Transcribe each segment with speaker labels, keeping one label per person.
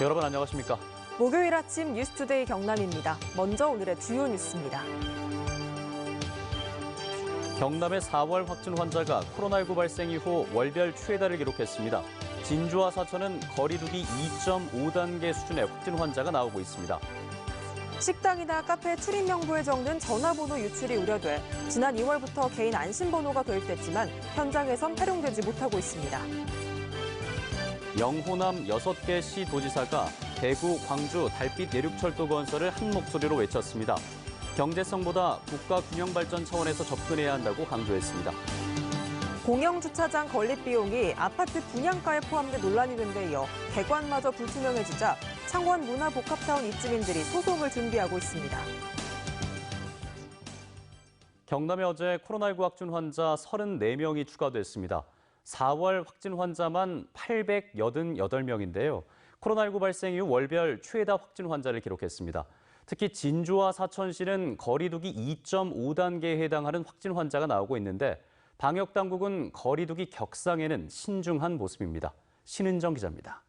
Speaker 1: 여러분 안녕하십니까?
Speaker 2: 목요일 아침 뉴스투데이 경남입니다. 먼저 오늘의 주요 뉴스입니다.
Speaker 1: 경남의 4월 확진 환자가 코로나19 발생 이후 월별 최다를 기록했습니다. 진주와 사천은 거리 두기 2.5단계 수준의 확진 환자가 나오고 있습니다.
Speaker 2: 식당이나 카페 출입 명부에 적는 전화번호 유출이 우려돼 지난 2월부터 개인 안심번호가 도입됐지만 현장에선 활용되지 못하고 있습니다.
Speaker 1: 영호남 6개 시 도지사가 대구, 광주 달빛 내륙철도 건설을 한 목소리로 외쳤습니다. 경제성보다 국가 균형 발전 차원에서 접근해야 한다고 강조했습니다.
Speaker 2: 공영주차장 건립 비용이 아파트 분양가에 포함돼 논란이 된 데 이어 대관마저 불투명해지자 창원 문화복합타운 입주민들이 소송을 준비하고 있습니다.
Speaker 1: 경남에 어제 코로나19 확진 환자 34명이 추가됐습니다. 4월 확진 환자만 888명인데요. 코로나19 발생 이후 월별 최다 확진 환자를 기록했습니다. 특히 진주와 사천시는 거리 두기 2.5단계에 해당하는 확진 환자가 나오고 있는데 방역당국은 거리 두기 격상에는 신중한 모습입니다. 신은정 기자입니다.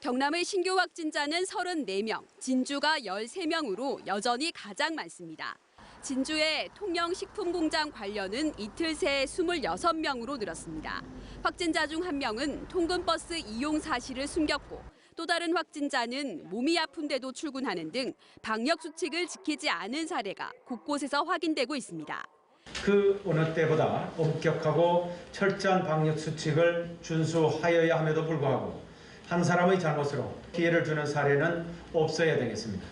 Speaker 3: 경남의 신규 확진자는 34명, 진주가 13명으로 여전히 가장 많습니다. 진주의 통영식품공장 관련은 이틀 새 26명으로 늘었습니다. 확진자 중 1명은 통근버스 이용 사실을 숨겼고 또 다른 확진자는 몸이 아픈데도 출근하는 등 방역 수칙을 지키지 않은 사례가 곳곳에서 확인되고 있습니다.
Speaker 4: 그 어느 때보다 엄격하고 철저한 방역 수칙을 준수하여야 함에도 불구하고 한 사람의 잘못으로 피해를 주는 사례는 없어야 되겠습니다.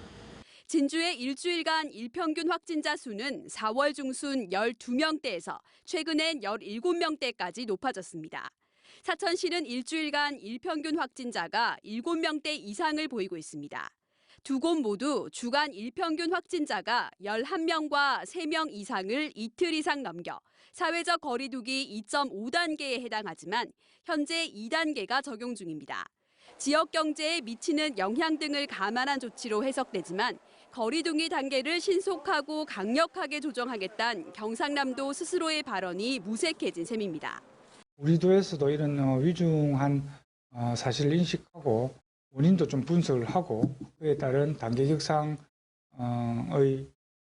Speaker 3: 진주의 일주일간 일평균 확진자 수는 4월 중순 12명대에서 최근엔 17명대까지 높아졌습니다. 사천시는 일주일간 일평균 확진자가 7명대 이상을 보이고 있습니다. 두 곳 모두 주간 일평균 확진자가 11명과 3명 이상을 이틀 이상 넘겨 사회적 거리 두기 2.5단계에 해당하지만 현재 2단계가 적용 중입니다. 지역 경제에 미치는 영향 등을 감안한 조치로 해석되지만 거리 두기 단계를 신속하고 강력하게 조정하겠다는 경상남도 스스로의 발언이 무색해진 셈입니다.
Speaker 5: 우리 도에서도 이런 위중한 사실을 인식하고 원인도 좀 분석을 하고 그에 따른 단계 격상의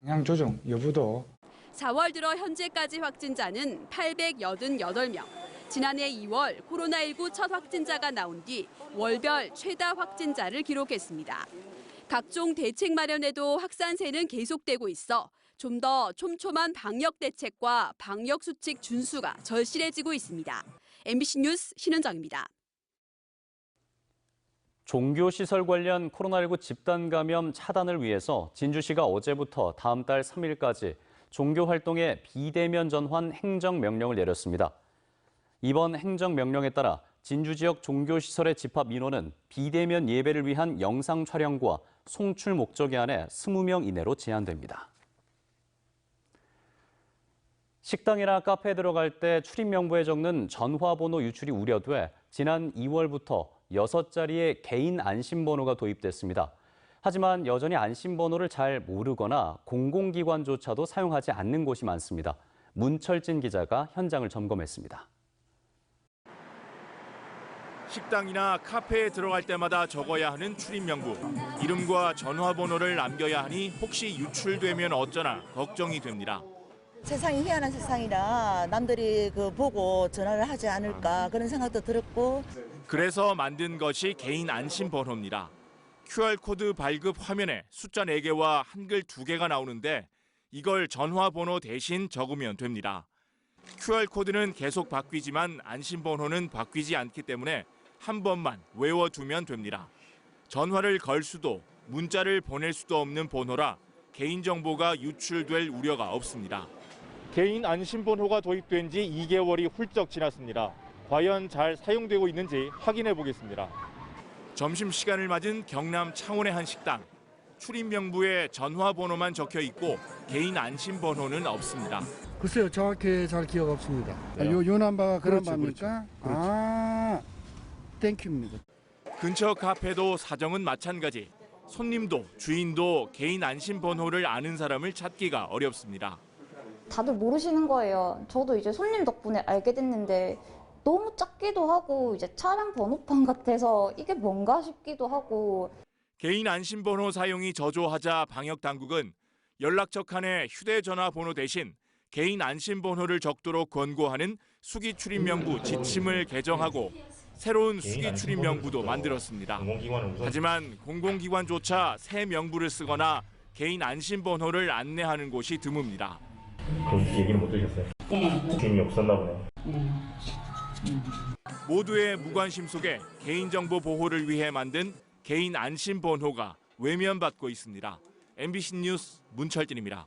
Speaker 5: 방향 조정 여부도
Speaker 3: 4월 들어 현재까지 확진자는 888명. 지난해 2월 코로나19 첫 확진자가 나온 뒤 월별 최다 확진자를 기록했습니다. 각종 대책 마련에도 확산세는 계속되고 있어 좀 더 촘촘한 방역 대책과 방역 수칙 준수가 절실해지고 있습니다. MBC 뉴스 신은정입니다.
Speaker 1: 종교시설 관련 코로나19 집단 감염 차단을 위해서 진주시가 어제부터 다음 달 3일까지 종교활동의 비대면 전환 행정명령을 내렸습니다. 이번 행정명령에 따라 진주 지역 종교시설의 집합 인원은 비대면 예배를 위한 영상 촬영과 송출 목적에 한해 20명 이내로 제한됩니다. 식당이나 카페에 들어갈 때 출입 명부에 적는 전화번호 유출이 우려돼 지난 2월부터 6자리의 개인 안심번호가 도입됐습니다. 하지만 여전히 안심번호를 잘 모르거나 공공기관조차도 사용하지 않는 곳이 많습니다. 문철진 기자가 현장을 점검했습니다.
Speaker 6: 식당이나 카페에 들어갈 때마다 적어야 하는 출입 명부. 이름과 전화번호를 남겨야 하니 혹시 유출되면 어쩌나 걱정이 됩니다.
Speaker 7: 세상이 희한한 세상이라 남들이 보고 전화를 하지 않을까 그런 생각도 들었고.
Speaker 6: 그래서 만든 것이 개인 안심번호입니다. QR코드 발급 화면에 숫자 4개와 한글 2개가 나오는데 이걸 전화번호 대신 적으면 됩니다. QR코드는 계속 바뀌지만 안심번호는 바뀌지 않기 때문에 한 번만 외워두면 됩니다. 전화를 걸 수도 문자를 보낼 수도 없는 번호라 개인정보가 유출될 우려가 없습니다.
Speaker 8: 개인 안심번호가 도입된 지 2개월이 훌쩍 지났습니다. 과연 잘 사용되고 있는지 확인해 보겠습니다.
Speaker 6: 점심시간을 맞은 경남 창원의 한 식당. 출입 명부에 전화번호만 적혀 있고 개인 안심번호는 없습니다.
Speaker 9: 글쎄요, 정확히 잘 기억 없습니다. 요 남바가 그런 바입니까? 그렇죠. 땡큐입니다.
Speaker 6: 근처 카페도 사정은 마찬가지. 손님도 주인도 개인 안심번호를 아는 사람을 찾기가 어렵습니다.
Speaker 10: 다들 모르시는 거예요. 저도 이제 손님 덕분에 알게 됐는데 너무 작기도 하고 이제 차량 번호판 같아서 이게 뭔가 싶기도 하고.
Speaker 6: 개인 안심번호 사용이 저조하자 방역당국은 연락처 칸에 휴대전화 번호 대신 개인 안심번호를 적도록 권고하는 수기출입명부 지침을 개정하고 새로운 수기출입명부도 만들었습니다. 하지만 공공기관조차 새 명부를 쓰거나 개인 안심번호를 안내하는 곳이 드뭅니다.
Speaker 8: 그 얘기는 못 들으셨어요? 네. 주인이 없었나 보네요.
Speaker 6: 모두의 무관심 속에 개인정보 보호를 위해 만든 개인 안심번호가 외면받고 있습니다. MBC 뉴스 문철진입니다.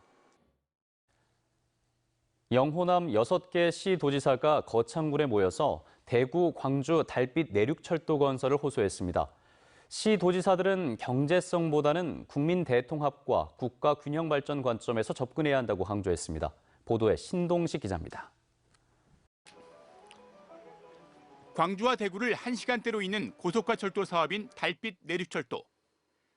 Speaker 1: 영호남 6개 시도지사가 거창군에 모여서 대구, 광주 달빛 내륙철도 건설을 호소했습니다. 시도지사들은 경제성보다는 국민 대통합과 국가 균형 발전 관점에서 접근해야 한다고 강조했습니다. 보도에 신동식 기자입니다.
Speaker 11: 광주와 대구를 1시간대로 잇는 고속화 철도 사업인 달빛 내륙철도.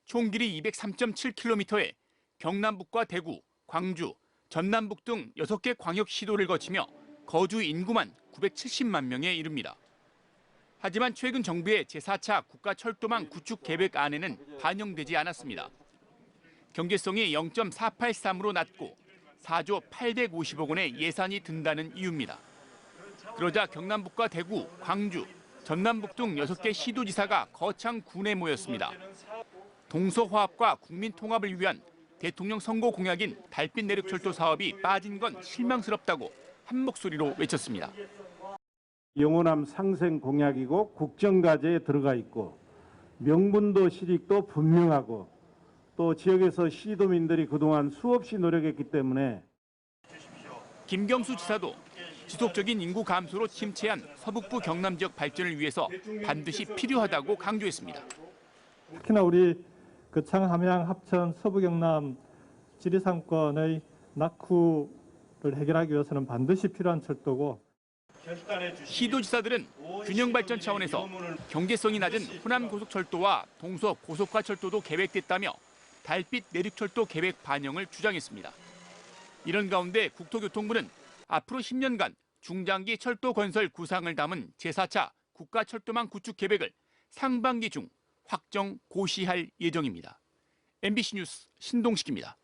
Speaker 11: 총 길이 203.7km에 경남북과 대구, 광주, 전남북 등 6개 광역시도를 거치며 거주 인구만 970만 명에 이릅니다. 하지만 최근 정부의 제4차 국가철도망 구축 계획안에는 반영되지 않았습니다. 경제성이 0.483으로 낮고 4조 850억 원의 예산이 든다는 이유입니다. 그러자 경남북과 대구, 광주, 전남북 등 6개 시도지사가 거창군에 모였습니다. 동서화합과 국민통합을 위한 대통령 선거 공약인 달빛 내륙철도 사업이 빠진 건 실망스럽다고 한 목소리로 외쳤습니다.
Speaker 12: 영호남 상생 공약이고 국정과제에 들어가 있고 명분도 실익도 분명하고 또 지역에서 시도민들이 그동안 수없이 노력했기 때문에.
Speaker 11: 김경수 지사도 지속적인 인구 감소로 침체한 서북부 경남 지역 발전을 위해서 반드시 필요하다고 강조했습니다.
Speaker 12: 특히나 우리 거창, 함양, 합천, 서부경남 지리산권의 낙후를 해결하기 위해서는 반드시 필요한 철도고.
Speaker 11: 시도지사들은 균형 발전 차원에서 경제성이 낮은 호남 고속철도와 동서 고속화철도도 계획됐다며 달빛 내륙철도 계획 반영을 주장했습니다. 이런 가운데 국토교통부는 앞으로 10년간 중장기 철도 건설 구상을 담은 제4차 국가철도망 구축 계획을 상반기 중 확정 고시할 예정입니다. MBC 뉴스 신동식입니다.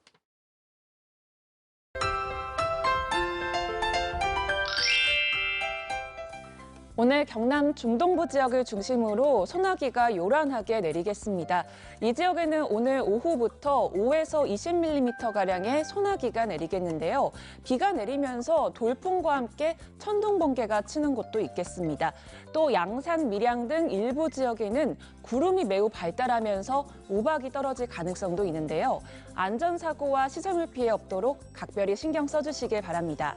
Speaker 13: 오늘 경남 중동부 지역을 중심으로 소나기가 요란하게 내리겠습니다. 이 지역에는 오늘 오후부터 5에서 20mm가량의 소나기가 내리겠는데요. 비가 내리면서 돌풍과 함께 천둥, 번개가 치는 곳도 있겠습니다. 또 양산, 밀양 등 일부 지역에는 구름이 매우 발달하면서 우박이 떨어질 가능성도 있는데요. 안전사고와 시설물 피해 없도록 각별히 신경 써주시길 바랍니다.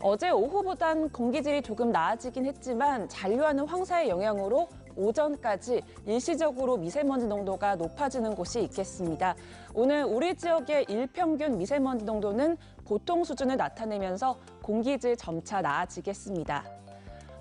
Speaker 13: 어제 오후보단 공기질이 조금 나아지긴 했지만 잔류하는 황사의 영향으로 오전까지 일시적으로 미세먼지 농도가 높아지는 곳이 있겠습니다. 오늘 우리 지역의 일평균 미세먼지 농도는 보통 수준을 나타내면서 공기질 점차 나아지겠습니다.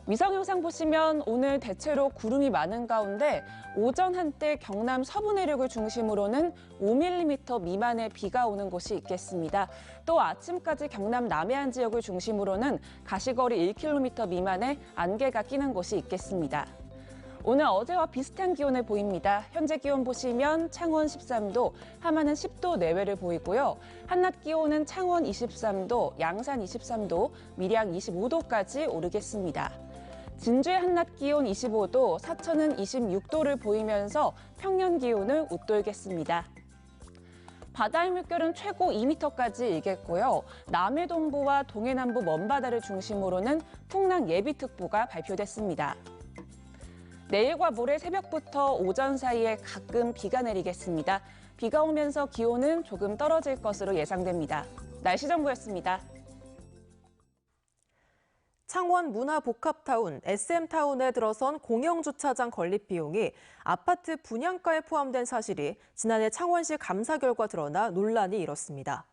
Speaker 13: 위성 영상 보시면 오늘 대체로 구름이 많은 가운데 오전 한때 경남 서부 내륙을 중심으로는 5mm 미만의 비가 오는 곳이 있겠습니다. 또 아침까지 경남 남해안 지역을 중심으로는 가시거리 1km 미만의 안개가 끼는 곳이 있겠습니다. 오늘 어제와 비슷한 기온을 보입니다. 현재 기온 보시면 창원 13도, 함안은 10도 내외를 보이고요. 한낮 기온은 창원 23도, 양산 23도, 밀양 25도까지 오르겠습니다. 진주의 한낮 기온 25도, 사천은 26도를 보이면서 평년 기온을 웃돌겠습니다. 바다의 물결은 최고 2m까지 일겠고요. 남해 동부와 동해 남부 먼바다를 중심으로는 풍랑 예비특보가 발표됐습니다. 내일과 모레 새벽부터 오전 사이에 가끔 비가 내리겠습니다. 비가 오면서 기온은 조금 떨어질 것으로 예상됩니다. 날씨 정보였습니다.
Speaker 2: 창원 문화복합타운 SM타운에 들어선 공영주차장 건립 비용이 아파트 분양가에 포함된 사실이 지난해 창원시 감사 결과 드러나 논란이 일었습니다.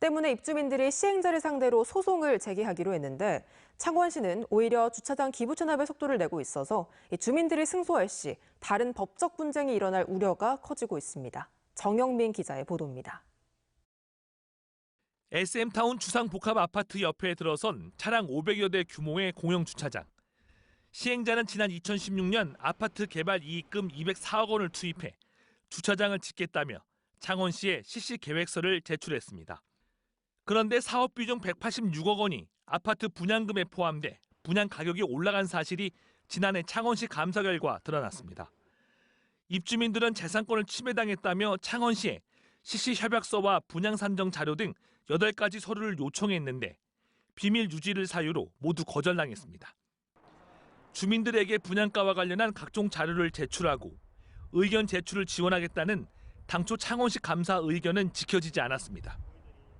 Speaker 2: 때문에 입주민들이 시행자를 상대로 소송을 제기하기로 했는데 창원시는 오히려 주차장 기부 체납의 속도를 내고 있어서 주민들이 승소할 시 다른 법적 분쟁이 일어날 우려가 커지고 있습니다. 정영민 기자의 보도입니다.
Speaker 14: SM타운 주상복합 아파트 옆에 들어선 차량 500여 대 규모의 공영주차장. 시행자는 지난 2016년 아파트 개발 이익금 204억 원을 투입해 주차장을 짓겠다며 창원시에 실시 계획서를 제출했습니다. 그런데 사업비 중 186억 원이 아파트 분양금에 포함돼 분양 가격이 올라간 사실이 지난해 창원시 감사 결과 드러났습니다. 입주민들은 재산권을 침해당했다며 창원시에 실시 협약서와 분양 산정 자료 등 8가지 서류를 요청했는데 비밀 유지를 사유로 모두 거절당했습니다. 주민들에게 분양가와 관련한 각종 자료를 제출하고 의견 제출을 지원하겠다는 당초 창원시 감사 의견은 지켜지지 않았습니다.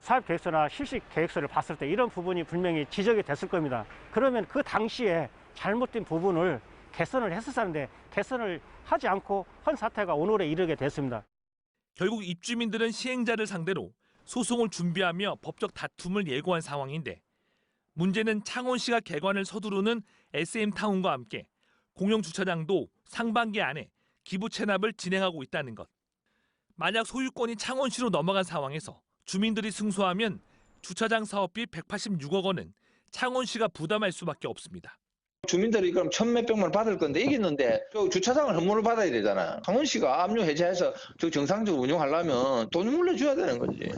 Speaker 15: 사업계획서나 실시계획서를 봤을 때 이런 부분이 분명히 지적이 됐을 겁니다. 그러면 그 당시에 잘못된 부분을 개선을 했었는데 개선을 하지 않고 현 사태가 오늘에 이르게 됐습니다.
Speaker 14: 결국 입주민들은 시행자를 상대로 소송을 준비하며 법적 다툼을 예고한 상황인데 문제는 창원시가 개관을 서두르는 SM타운과 함께 공영주차장도 상반기 안에 기부 체납을 진행하고 있다는 것. 만약 소유권이 창원시로 넘어간 상황에서 주민들이 승소하면 주차장 사업비 186억 원은 창원시가 부담할 수밖에 없습니다.
Speaker 16: 주민들이 그럼 1,000몇백만 원 받을 건데 이겼는데 저 주차장을 헌물을 받아야 되잖아. 창원시가 압류 해제해서 저 정상적으로 운영하려면 돈을 물려줘야 되는 거지.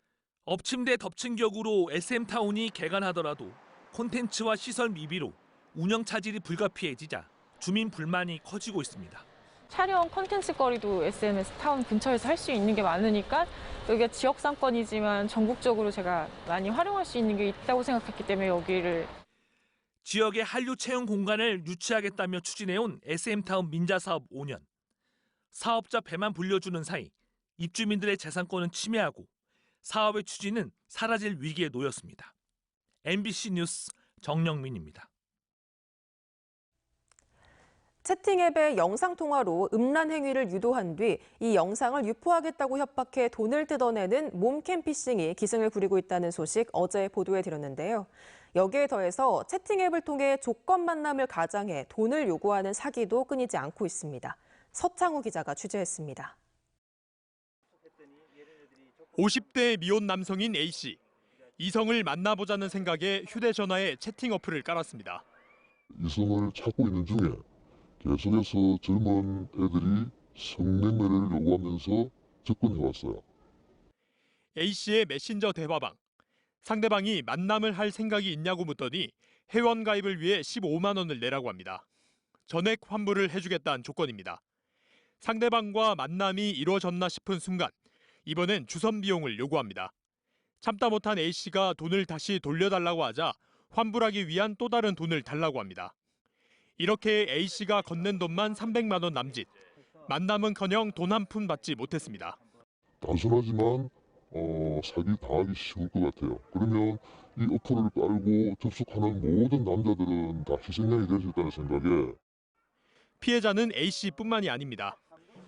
Speaker 14: 엎침대 덮친 격으로 SM타운이 개관하더라도 콘텐츠와 시설 미비로 운영 차질이 불가피해지자 주민 불만이 커지고 있습니다.
Speaker 17: 촬영 콘텐츠 거리도 SMS 타운 근처에서 할 수 있는 게 많으니까 여기가 지역 상권이지만 전국적으로 제가 많이 활용할 수 있는 게 있다고 생각했기 때문에 여기를.
Speaker 14: 지역의 한류 체험 공간을 유치하겠다며 추진해온 SM타운 민자사업 5년. 사업자 배만 불려주는 사이 입주민들의 재산권은 침해하고 사업의 추진은 사라질 위기에 놓였습니다. MBC 뉴스 정영민입니다.
Speaker 2: 채팅앱의 영상통화로 음란 행위를 유도한 뒤 이 영상을 유포하겠다고 협박해 돈을 뜯어내는 몸캠 피싱이 기승을 부리고 있다는 소식 어제 보도해드렸는데요. 여기에 더해서 채팅앱을 통해 조건 만남을 가장해 돈을 요구하는 사기도 끊이지 않고 있습니다. 서창우 기자가 취재했습니다.
Speaker 18: 50대 미혼 남성인 A씨. 이성을 만나보자는 생각에 휴대전화에 채팅 어플을 깔았습니다.
Speaker 19: 이성을 찾고 있는 중에 계속해서 젊은 애들이 성매매를 요구하면서 접근해왔어요.
Speaker 18: A씨의 메신저 대화방. 상대방이 만남을 할 생각이 있냐고 묻더니 회원 가입을 위해 15만 원을 내라고 합니다. 전액 환불을 해주겠다는 조건입니다. 상대방과 만남이 이루어졌나 싶은 순간 이번엔 주선 비용을 요구합니다. 참다 못한 A씨가 돈을 다시 돌려달라고 하자 환불하기 위한 또 다른 돈을 달라고 합니다. 이렇게 A씨가 건넨 돈만 300만 원 남짓. 만남은커녕 돈 한 푼 받지 못했습니다.
Speaker 19: 단순하지만 사기 당하기 쉬울 것 같아요. 그러면 이 어플을 깔고 접속하는 모든 남자들은 다 희생양이 될 수 있다는 생각에.
Speaker 18: 피해자는 A씨뿐만이 아닙니다.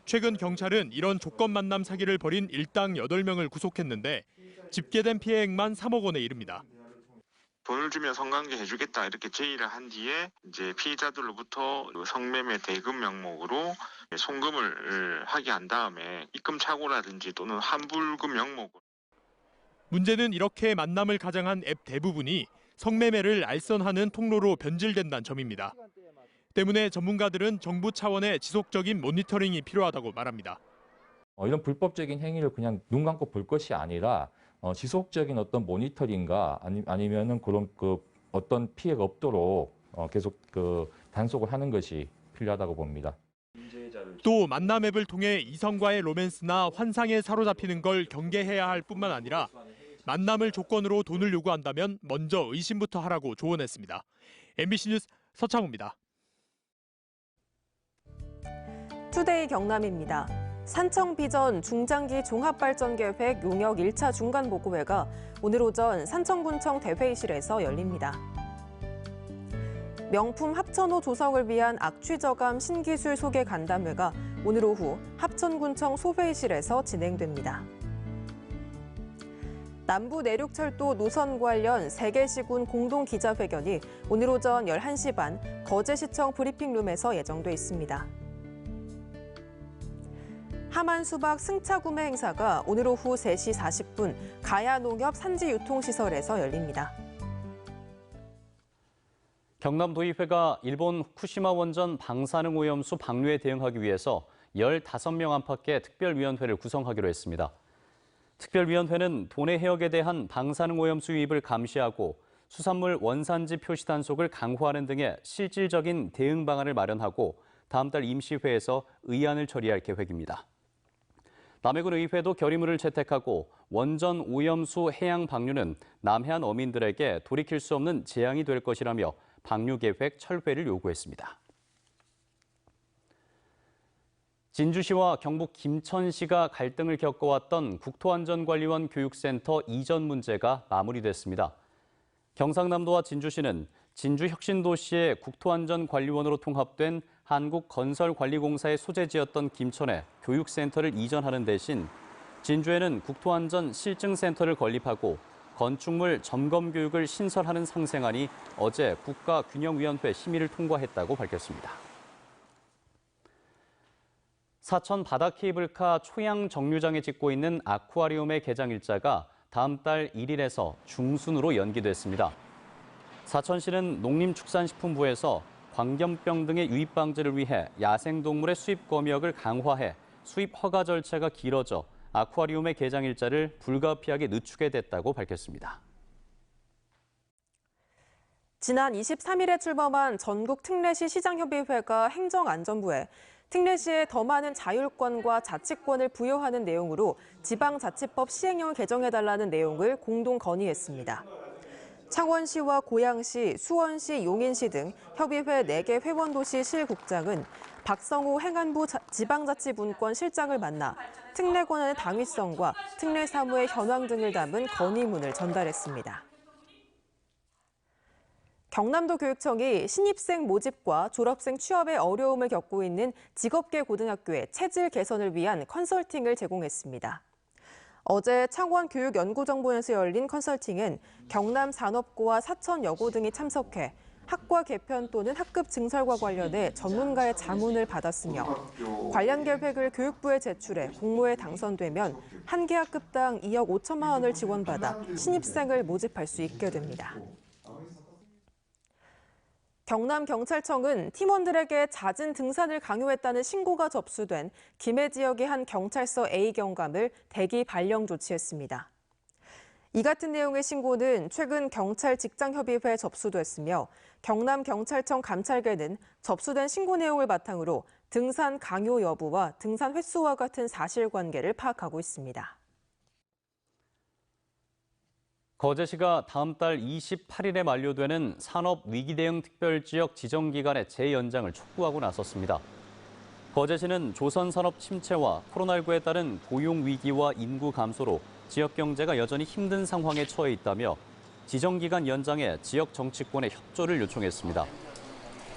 Speaker 18: 최근 경찰은 이런 조건 만남 사기를 벌인 일당 8명을 구속했는데 집계된 피해액만 3억 원에 이릅니다.
Speaker 20: 돈을 주면 성관계 해주겠다 이렇게 제의를 한 뒤에 이제 피해자들로부터 성매매 대금 명목으로 송금을 하게 한 다음에 입금 착오라든지 또는 환불금 명목으로.
Speaker 18: 문제는 이렇게 만남을 가장한 앱 대부분이 성매매를 알선하는 통로로 변질된다는 점입니다. 때문에 전문가들은 정부 차원의 지속적인 모니터링이 필요하다고 말합니다.
Speaker 21: 이런 불법적인 행위를 그냥 눈 감고 볼 것이 아니라 지속적인 어떤 모니터링과 아니면은 그런 어떤 피해가 없도록 계속 단속을 하는 것이 필요하다고 봅니다.
Speaker 18: 또 만남 앱을 통해 이성과의 로맨스나 환상에 사로잡히는 걸 경계해야 할 뿐만 아니라 만남을 조건으로 돈을 요구한다면 먼저 의심부터 하라고 조언했습니다. MBC 뉴스 서창우입니다.
Speaker 2: 투데이 경남입니다. 산청 비전 중장기 종합발전계획 용역 1차 중간보고회가 오늘 오전 산청군청 대회의실에서 열립니다. 명품 합천호 조성을 위한 악취저감 신기술 소개 간담회가 오늘 오후 합천군청 소회의실에서 진행됩니다. 남부 내륙철도 노선 관련 3개 시군 공동 기자회견이 오늘 오전 11시 반 거제시청 브리핑룸에서 예정돼 있습니다. 하만수박 승차 구매 행사가 오늘 오후 3시 40분 가야농협 산지유통시설에서 열립니다.
Speaker 1: 경남도의회가 일본 후쿠시마 원전 방사능 오염수 방류에 대응하기 위해서 15명 안팎의 특별위원회를 구성하기로 했습니다. 특별위원회는 도내 해역에 대한 방사능 오염수 유입을 감시하고 수산물 원산지 표시 단속을 강화하는 등의 실질적인 대응 방안을 마련하고 다음 달 임시회에서 의안을 처리할 계획입니다. 남해군 의회도 결의문을 채택하고 원전 오염수 해양 방류는 남해안 어민들에게 돌이킬 수 없는 재앙이 될 것이라며 방류 계획 철회를 요구했습니다. 진주시와 경북 김천시가 갈등을 겪어왔던 국토안전관리원 교육센터 이전 문제가 마무리됐습니다. 경상남도와 진주시는 진주혁신도시의 국토안전관리원으로 통합된 한국건설관리공사의 소재지였던 김천에 교육센터를 이전하는 대신 진주에는 국토안전실증센터를 건립하고 건축물 점검 교육을 신설하는 상생안이 어제 국가균형위원회 심의를 통과했다고 밝혔습니다. 사천 바다케이블카 초양 정류장에 짓고 있는 아쿠아리움의 개장 일자가 다음 달 1일에서 중순으로 연기됐습니다. 사천시는 농림축산식품부에서 광견병 등의 유입 방지를 위해 야생동물의 수입 검역을 강화해 수입 허가 절차가 길어져 아쿠아리움의 개장 일자를 불가피하게 늦추게 됐다고 밝혔습니다.
Speaker 2: 지난 23일에 출범한 전국 특례시 시장협의회가 행정안전부에 특례시에 더 많은 자율권과 자치권을 부여하는 내용으로 지방자치법 시행령을 개정해달라는 내용을 공동 건의했습니다. 창원시와 고양시, 수원시, 용인시 등 협의회 4개 회원도시 실국장은 박성호 행안부 지방자치분권 실장을 만나 특례 권한의 당위성과 특례 사무의 현황 등을 담은 건의문을 전달했습니다. 경남도 교육청이 신입생 모집과 졸업생 취업에 어려움을 겪고 있는 직업계 고등학교의 체질 개선을 위한 컨설팅을 제공했습니다. 어제 창원교육연구정보원에서 열린 컨설팅은 경남산업고와 사천여고 등이 참석해 학과 개편 또는 학급 증설과 관련해 전문가의 자문을 받았으며 관련 계획을 교육부에 제출해 공모에 당선되면 한 개 학급당 2억 5천만 원을 지원받아 신입생을 모집할 수 있게 됩니다. 경남경찰청은 팀원들에게 잦은 등산을 강요했다는 신고가 접수된 김해 지역의 한 경찰서 A경감을 대기 발령 조치했습니다. 이 같은 내용의 신고는 최근 경찰 직장협의회에 접수됐으며 경남경찰청 감찰계는 접수된 신고 내용을 바탕으로 등산 강요 여부와 등산 횟수와 같은 사실관계를 파악하고 있습니다.
Speaker 1: 거제시가 다음 달 28일에 만료되는 산업위기대응 특별지역 지정기간의 재연장을 촉구하고 나섰습니다. 거제시는 조선산업 침체와 코로나19에 따른 고용위기와 인구 감소로 지역 경제가 여전히 힘든 상황에 처해 있다며 지정기간 연장에 지역 정치권의 협조를 요청했습니다.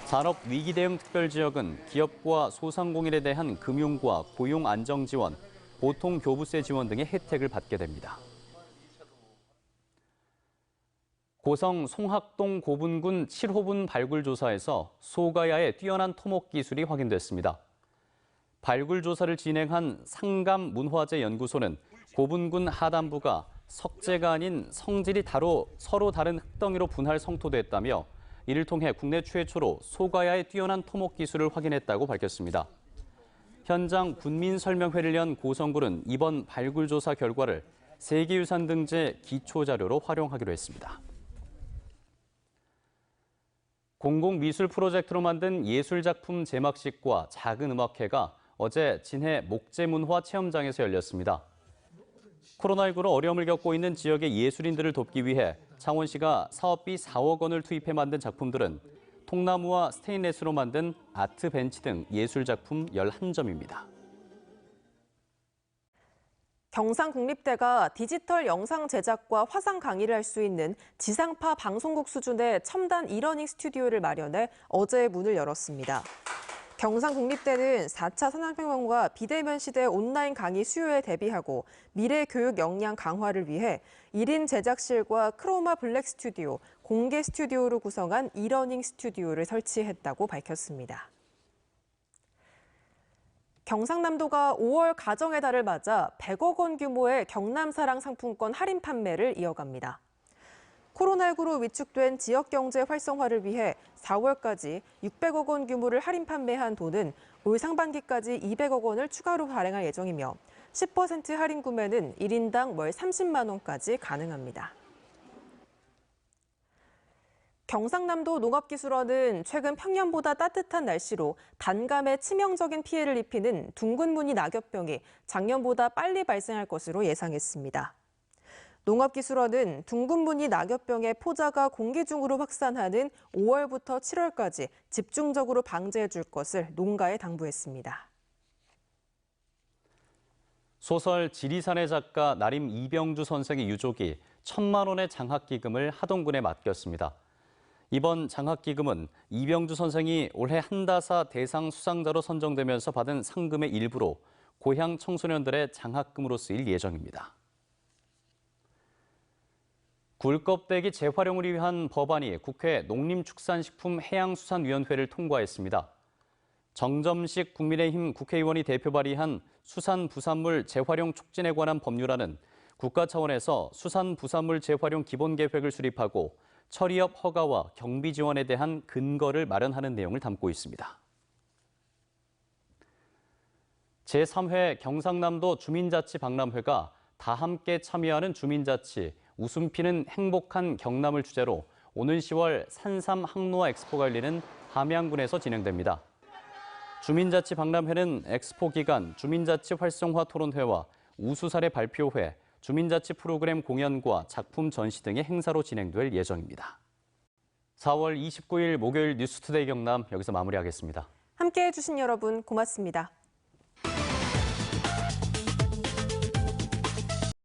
Speaker 1: 산업위기대응 특별지역은 기업과 소상공인에 대한 금융과 고용 안정 지원, 보통교부세 지원 등의 혜택을 받게 됩니다. 고성 송학동 고분군 7호분 발굴 조사에서 소가야의 뛰어난 토목 기술이 확인됐습니다. 발굴 조사를 진행한 상감문화재 연구소는 고분군 하단부가 석재가 아닌 성질이 서로 다른 흙덩이로 분할 성토됐다며 이를 통해 국내 최초로 소가야의 뛰어난 토목 기술을 확인했다고 밝혔습니다. 현장 군민 설명회를 연 고성군은 이번 발굴 조사 결과를 세계유산 등재 기초 자료로 활용하기로 했습니다. 공공미술 프로젝트로 만든 예술작품 제막식과 작은 음악회가 어제 진해 목재문화 체험장에서 열렸습니다. 코로나19로 어려움을 겪고 있는 지역의 예술인들을 돕기 위해 창원시가 사업비 4억 원을 투입해 만든 작품들은 통나무와 스테인레스로 만든 아트 벤치 등 예술작품 11점입니다.
Speaker 2: 경상국립대가 디지털 영상 제작과 화상 강의를 할 수 있는 지상파 방송국 수준의 첨단 이러닝 스튜디오를 마련해 어제 문을 열었습니다. 경상국립대는 4차 산업혁명과 비대면 시대 온라인 강의 수요에 대비하고 미래 교육 역량 강화를 위해 1인 제작실과 크로마 블랙 스튜디오, 공개 스튜디오로 구성한 이러닝 스튜디오를 설치했다고 밝혔습니다. 경상남도가 5월 가정의 달을 맞아 100억 원 규모의 경남사랑 상품권 할인 판매를 이어갑니다. 코로나19로 위축된 지역 경제 활성화를 위해 4월까지 600억 원 규모를 할인 판매한 돈은 올 상반기까지 200억 원을 추가로 발행할 예정이며 10% 할인 구매는 1인당 월 30만 원까지 가능합니다. 경상남도 농업기술원은 최근 평년보다 따뜻한 날씨로 단감에 치명적인 피해를 입히는 둥근무늬 낙엽병이 작년보다 빨리 발생할 것으로 예상했습니다. 농업기술원은 둥근무늬 낙엽병의 포자가 공기 중으로 확산하는 5월부터 7월까지 집중적으로 방제해 줄 것을 농가에 당부했습니다.
Speaker 1: 소설 지리산의 작가 나림 이병주 선생의 유족이 1,000만 원의 장학기금을 하동군에 맡겼습니다. 이번 장학기금은 이병주 선생이 올해 한다사 대상 수상자로 선정되면서 받은 상금의 일부로 고향 청소년들의 장학금으로 쓰일 예정입니다. 굴껍데기 재활용을 위한 법안이 국회 농림축산식품해양수산위원회를 통과했습니다. 정점식 국민의힘 국회의원이 대표 발의한 수산부산물 재활용 촉진에 관한 법률안은 국가 차원에서 수산부산물 재활용 기본계획을 수립하고 처리업 허가와 경비 지원에 대한 근거를 마련하는 내용을 담고 있습니다. 제3회 경상남도 주민자치 박람회가 다 함께 참여하는 주민자치, 웃음피는 행복한 경남을 주제로 오는 10월 산삼 항로화 엑스포가 열리는 함양군에서 진행됩니다. 주민자치 박람회는 엑스포 기간 주민자치 활성화 토론회와 우수 사례 발표회, 주민자치 프로그램 공연과 작품 전시 등의 행사로 진행될 예정입니다. 4월 29일 목요일 뉴스투데이 경남 여기서 마무리하겠습니다.
Speaker 2: 함께해 주신 여러분 고맙습니다.